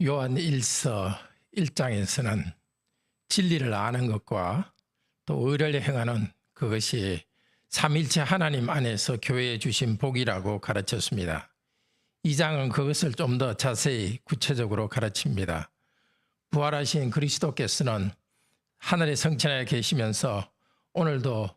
요한 1서 1장에서는 진리를 아는 것과 또 의를 행하는 그것이 삼일체 하나님 안에서 교회에 주신 복이라고 가르쳤습니다. 2장은 그것을 좀 더 자세히 구체적으로 가르칩니다. 부활하신 그리스도께서는 하늘의 성천에 계시면서 오늘도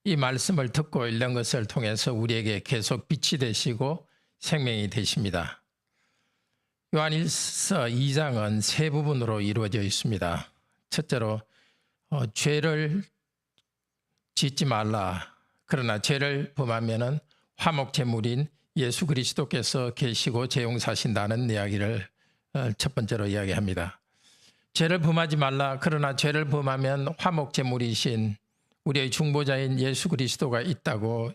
이 말씀을 듣고 읽는 것을 통해서 우리에게 계속 빛이 되시고 생명이 되십니다. 요한 1서 2장은 세 부분으로 이루어져 있습니다. 첫째로 죄를 짓지 말라. 그러나 죄를 범하면은 화목제물인 예수 그리스도께서 계시고 재용사신다는 이야기를 첫 번째로 이야기합니다. 죄를 범하지 말라. 그러나 죄를 범하면 화목제물이신 우리의 중보자인 예수 그리스도가 있다고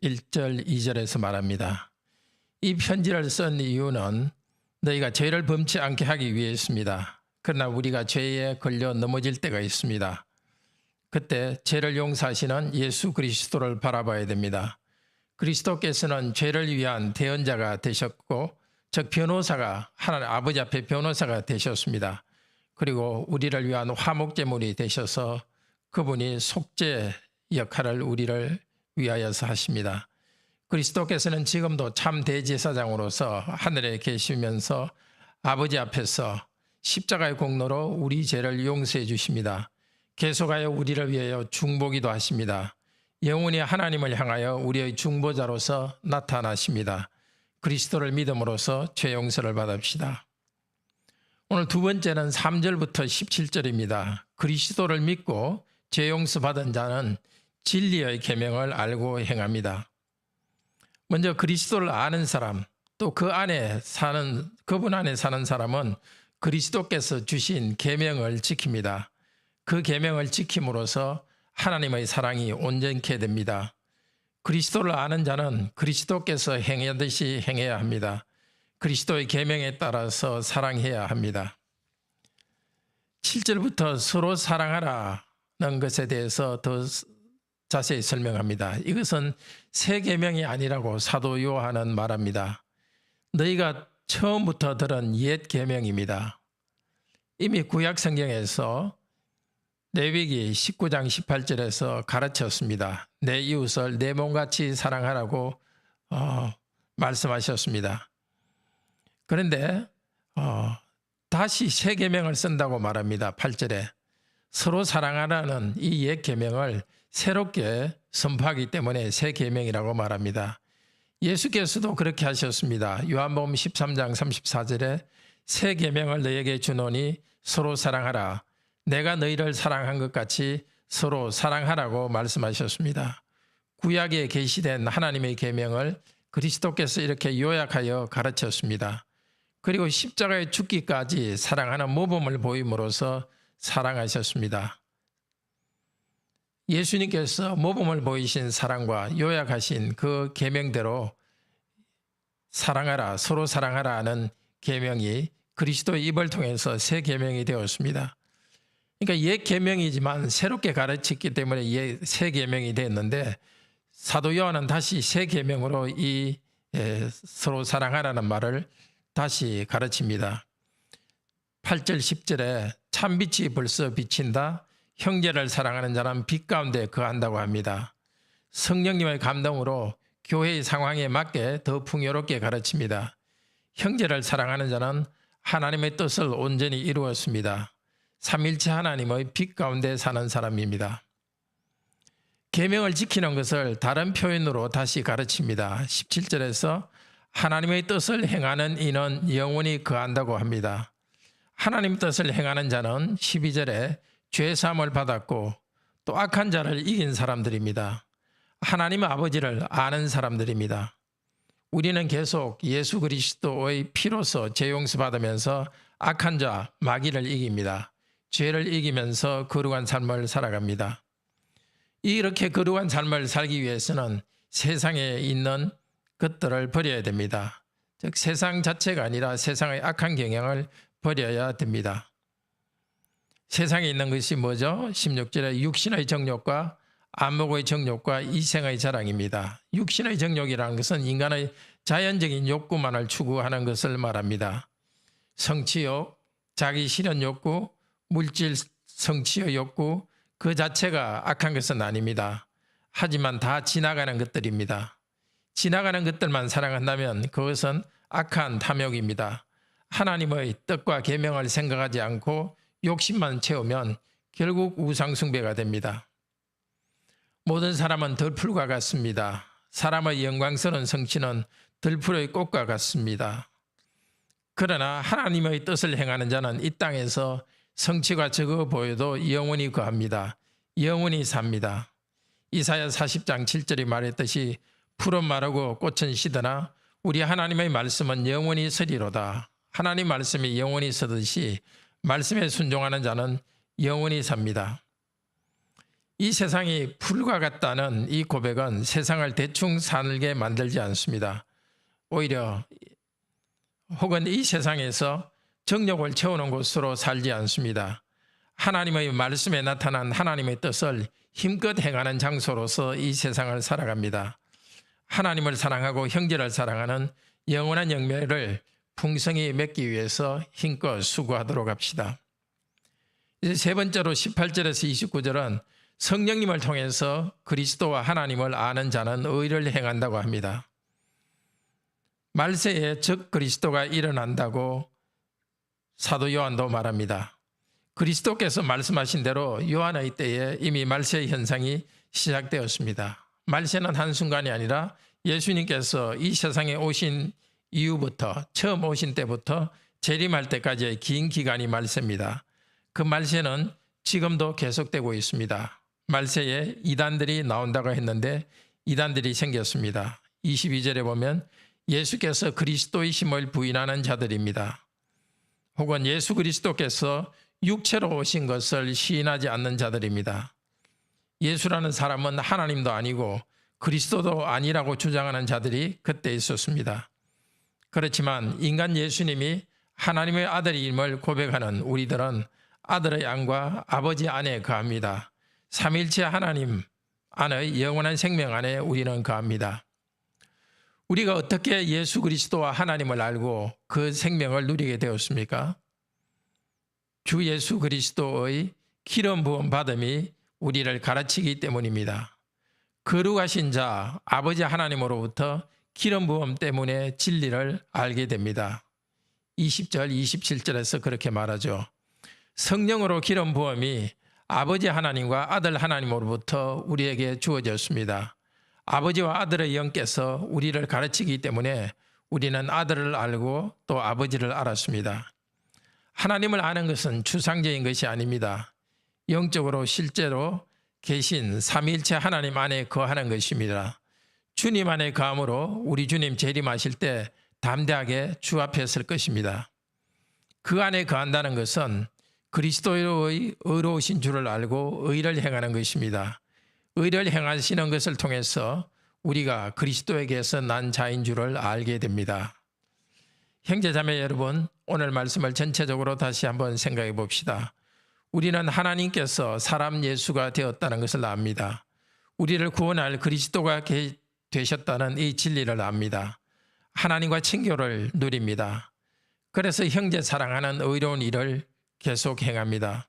1절, 2절에서 말합니다. 이 편지를 쓴 이유는 너희가 죄를 범치 않게 하기 위해서입니다. 그러나 우리가 죄에 걸려 넘어질 때가 있습니다. 그때 죄를 용서하시는 예수 그리스도를 바라봐야 됩니다. 그리스도께서는 죄를 위한 대언자가 되셨고 즉 변호사가 하나님 아버지 앞에 변호사가 되셨습니다. 그리고 우리를 위한 화목제물이 되셔서 그분이 속죄 역할을 우리를 위하여서 하십니다. 그리스도께서는 지금도 참 대제사장으로서 하늘에 계시면서 아버지 앞에서 십자가의 공로로 우리 죄를 용서해 주십니다. 계속하여 우리를 위하여 중보기도 하십니다. 영원히 하나님을 향하여 우리의 중보자로서 나타나십니다. 그리스도를 믿음으로써 죄 용서를 받읍시다. 오늘 두 번째는 3절부터 17절입니다. 그리스도를 믿고 죄 용서 받은 자는 진리의 계명을 알고 행합니다. 먼저 그리스도를 아는 사람, 또 그분 안에 사는 사람은 그리스도께서 주신 계명을 지킵니다. 그 계명을 지킴으로써 하나님의 사랑이 온전케 됩니다. 그리스도를 아는 자는 그리스도께서 행하듯이 행해야 합니다. 그리스도의 계명에 따라서 사랑해야 합니다. 7절부터 서로 사랑하라는 것에 대해서 더 자세히 설명합니다. 이것은 새 계명이 아니라고 사도 요한은 말합니다. 너희가 처음부터 들은 옛 계명입니다. 이미 구약 성경에서 레위기 19장 18절에서 가르쳤습니다. 내 이웃을 내 몸같이 사랑하라고 말씀하셨습니다. 그런데 다시 새 계명을 쓴다고 말합니다. 8절에 서로 사랑하라는 이 옛 계명을 새롭게 선포하기 때문에 새 계명이라고 말합니다. 예수께서도 그렇게 하셨습니다. 요한복음 13장 34절에 새 계명을 너에게 주노니 서로 사랑하라. 내가 너희를 사랑한 것 같이 서로 사랑하라고 말씀하셨습니다. 구약에 계시된 하나님의 계명을 그리스도께서 이렇게 요약하여 가르쳤습니다. 그리고 십자가에 죽기까지 사랑하는 모범을 보임으로써 사랑하셨습니다. 예수님께서 모범을 보이신 사랑과 요약하신 그 계명대로 사랑하라, 서로 사랑하라 하는 계명이 그리스도의 입을 통해서 새 계명이 되었습니다. 그러니까 옛 계명이지만 새롭게 가르쳤기 때문에 새 계명이 됐는데 사도 요한은 다시 새 계명으로 이 서로 사랑하라는 말을 다시 가르칩니다. 8절 10절에 참 빛이 벌써 비친다. 형제를 사랑하는 자는 빛 가운데 거한다고 합니다. 성령님의 감동으로 교회의 상황에 맞게 더 풍요롭게 가르칩니다. 형제를 사랑하는 자는 하나님의 뜻을 온전히 이루었습니다. 삼일체 하나님의 빛 가운데 사는 사람입니다. 계명을 지키는 것을 다른 표현으로 다시 가르칩니다. 17절에서 하나님의 뜻을 행하는 이는 영원히 거한다고 합니다. 하나님 뜻을 행하는 자는 12절에 죄사함을 받았고 또 악한 자를 이긴 사람들입니다. 하나님 아버지를 아는 사람들입니다. 우리는 계속 예수 그리스도의 피로서 죄 용서받으면서 악한 자, 마귀를 이깁니다. 죄를 이기면서 거룩한 삶을 살아갑니다. 이렇게 거룩한 삶을 살기 위해서는 세상에 있는 것들을 버려야 됩니다. 즉 세상 자체가 아니라 세상의 악한 경향을 버려야 됩니다. 세상에 있는 것이 뭐죠? 16절에 육신의 정욕과 안목의 정욕과 이생의 자랑입니다. 육신의 정욕이라는 것은 인간의 자연적인 욕구만을 추구하는 것을 말합니다. 성취욕, 자기 실현 욕구, 물질 성취의 욕구 그 자체가 악한 것은 아닙니다. 하지만 다 지나가는 것들입니다. 지나가는 것들만 사랑한다면 그것은 악한 탐욕입니다. 하나님의 뜻과 계명을 생각하지 않고 욕심만 채우면 결국 우상숭배가 됩니다. 모든 사람은 들풀과 같습니다. 사람의 영광스러운 성취는 들풀의 꽃과 같습니다. 그러나 하나님의 뜻을 행하는 자는 이 땅에서 성취가 적어 보여도 영원히 거합니다. 영원히 삽니다. 이사야 40장 7절이 말했듯이 풀은 마르고 꽃은 시드나 우리 하나님의 말씀은 영원히 서리로다. 하나님 말씀이 영원히 서듯이 말씀에 순종하는 자는 영원히 삽니다. 이 세상이 풀과 같다는 이 고백은 세상을 대충 살게 만들지 않습니다. 오히려 혹은 이 세상에서 정욕을 채우는 곳으로 살지 않습니다. 하나님의 말씀에 나타난 하나님의 뜻을 힘껏 행하는 장소로서 이 세상을 살아갑니다. 하나님을 사랑하고 형제를 사랑하는 영원한 열매를 풍성히 맺기 위해서 힘껏 수고하도록 합시다. 이제 세 번째로 18절에서 29절은 성령님을 통해서 그리스도와 하나님을 아는 자는 의를 행한다고 합니다. 말세에 즉 그리스도가 일어난다고 사도 요한도 말합니다. 그리스도께서 말씀하신 대로 요한의 때에 이미 말세의 현상이 시작되었습니다. 말세는 한순간이 아니라 예수님께서 이 세상에 오신 이후부터 처음 오신 때부터 재림할 때까지의 긴 기간이 말세입니다. 그 말세는 지금도 계속되고 있습니다. 말세에 이단들이 나온다고 했는데 이단들이 생겼습니다. 22절에 보면 예수께서 그리스도이심을 부인하는 자들입니다. 혹은 예수 그리스도께서 육체로 오신 것을 시인하지 않는 자들입니다. 예수라는 사람은 하나님도 아니고 그리스도도 아니라고 주장하는 자들이 그때 있었습니다. 그렇지만 인간 예수님이 하나님의 아들임을 고백하는 우리들은 아들의 안과 아버지 안에 거합니다. 삼일체 하나님 안의 영원한 생명 안에 우리는 거합니다. 우리가 어떻게 예수 그리스도와 하나님을 알고 그 생명을 누리게 되었습니까? 주 예수 그리스도의 기름 부음 받음이 우리를 가르치기 때문입니다. 거룩하신 자 아버지 하나님으로부터 기름 부음 때문에 진리를 알게 됩니다. 20절 27절에서 그렇게 말하죠. 성령으로 기름 부음이 아버지 하나님과 아들 하나님으로부터 우리에게 주어졌습니다. 아버지와 아들의 영께서 우리를 가르치기 때문에 우리는 아들을 알고 또 아버지를 알았습니다. 하나님을 아는 것은 추상적인 것이 아닙니다. 영적으로 실제로 계신 삼위일체 하나님 안에 거하는 것입니다. 주님 안에 거함으로 우리 주님 재림하실 때 담대하게 주 앞에 설 것입니다. 그 안에 거한다는 것은 그리스도의 의로우신 주를 알고 의를 행하는 것입니다. 의를 행하시는 것을 통해서 우리가 그리스도에게서 난 자인 줄을 알게 됩니다. 형제자매 여러분, 오늘 말씀을 전체적으로 다시 한번 생각해 봅시다. 우리는 하나님께서 사람 예수가 되었다는 것을 압니다. 우리를 구원할 그리스도가 되셨다는 이 진리를 압니다. 하나님과 친교를 누립니다. 그래서 형제 사랑하는 의로운 일을 계속 행합니다.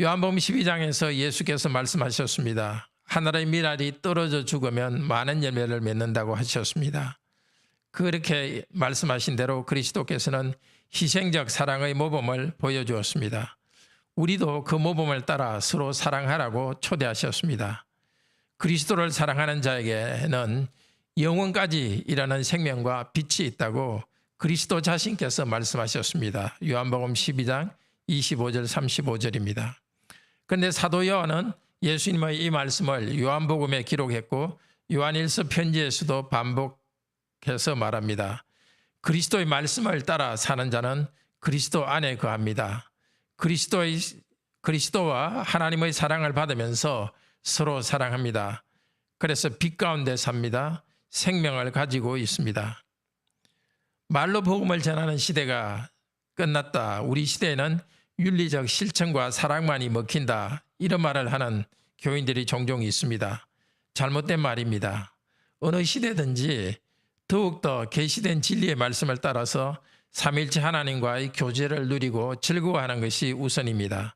요한복음 12장에서 예수께서 말씀하셨습니다. 하늘의 밀알이 떨어져 죽으면 많은 열매를 맺는다고 하셨습니다. 그렇게 말씀하신 대로 그리스도께서는 희생적 사랑의 모범을 보여주었습니다. 우리도 그 모범을 따라 서로 사랑하라고 초대하셨습니다. 그리스도를 사랑하는 자에게는 영원까지 일하는 생명과 빛이 있다고 그리스도 자신께서 말씀하셨습니다. 요한복음 12장 25절 35절입니다. 그런데 사도 요한은 예수님의 이 말씀을 요한복음에 기록했고 요한일서 편지에서도 반복해서 말합니다. 그리스도의 말씀을 따라 사는 자는 그리스도 안에 거합니다. 그리스도와 하나님의 사랑을 받으면서 서로 사랑합니다. 그래서 빛 가운데 삽니다. 생명을 가지고 있습니다. 말로 복음을 전하는 시대가 끝났다. 우리 시대에는 윤리적 실천과 사랑만이 먹힌다. 이런 말을 하는 교인들이 종종 있습니다. 잘못된 말입니다. 어느 시대든지 더욱더 계시된 진리의 말씀을 따라서 삼일체 하나님과의 교제를 누리고 즐거워하는 것이 우선입니다.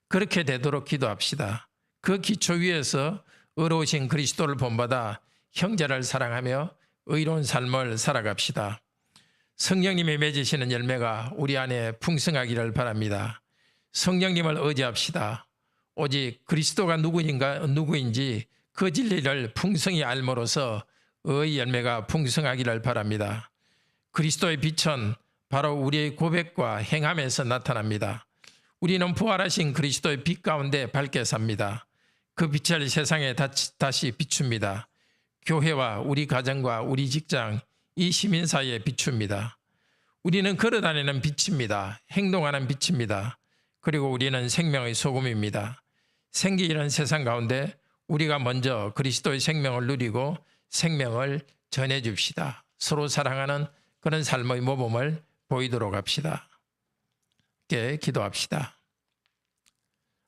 그렇게 되도록 기도합시다. 그 기초 위에서 의로우신 그리스도를 본받아 형제를 사랑하며 의로운 삶을 살아갑시다. 성령님이 맺으시는 열매가 우리 안에 풍성하기를 바랍니다. 성령님을 의지합시다. 오직 그리스도가 누구인지 그 진리를 풍성히 알므로써 의의 열매가 풍성하기를 바랍니다. 그리스도의 빛은 바로 우리의 고백과 행함에서 나타납니다. 우리는 부활하신 그리스도의 빛 가운데 밝게 삽니다. 그 빛을 세상에 다시 비춥니다. 교회와 우리 가정과 우리 직장, 이 시민 사이에 비춥니다. 우리는 걸어다니는 빛입니다. 행동하는 빛입니다. 그리고 우리는 생명의 소금입니다. 생기 있는 세상 가운데 우리가 먼저 그리스도의 생명을 누리고 생명을 전해줍시다. 서로 사랑하는 그런 삶의 모범을 보이도록 합시다. 함께 기도합시다.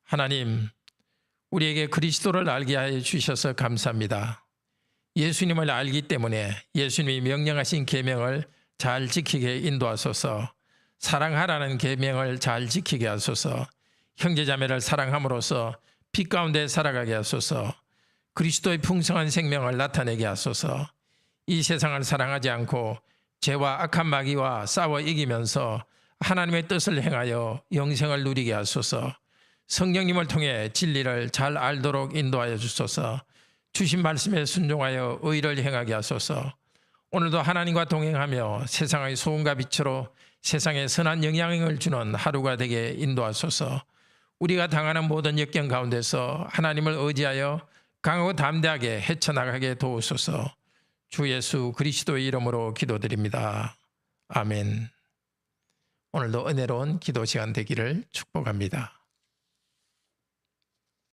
하나님, 우리에게 그리스도를 알게 하여 주셔서 감사합니다. 예수님을 알기 때문에 예수님이 명령하신 계명을 잘 지키게 인도하소서. 사랑하라는 계명을 잘 지키게 하소서. 형제자매를 사랑함으로써 빛 가운데 살아가게 하소서. 그리스도의 풍성한 생명을 나타내게 하소서. 이 세상을 사랑하지 않고 죄와 악한 마귀와 싸워 이기면서 하나님의 뜻을 행하여 영생을 누리게 하소서. 성령님을 통해 진리를 잘 알도록 인도하여 주소서. 주신 말씀에 순종하여 의를 행하게 하소서. 오늘도 하나님과 동행하며 세상의 소금과 빛으로 세상에 선한 영향을 주는 하루가 되게 인도하소서. 우리가 당하는 모든 역경 가운데서 하나님을 의지하여 강하고 담대하게 헤쳐나가게 도우소서. 주 예수 그리스도의 이름으로 기도드립니다. 아멘. 오늘도 은혜로운 기도 시간 되기를 축복합니다.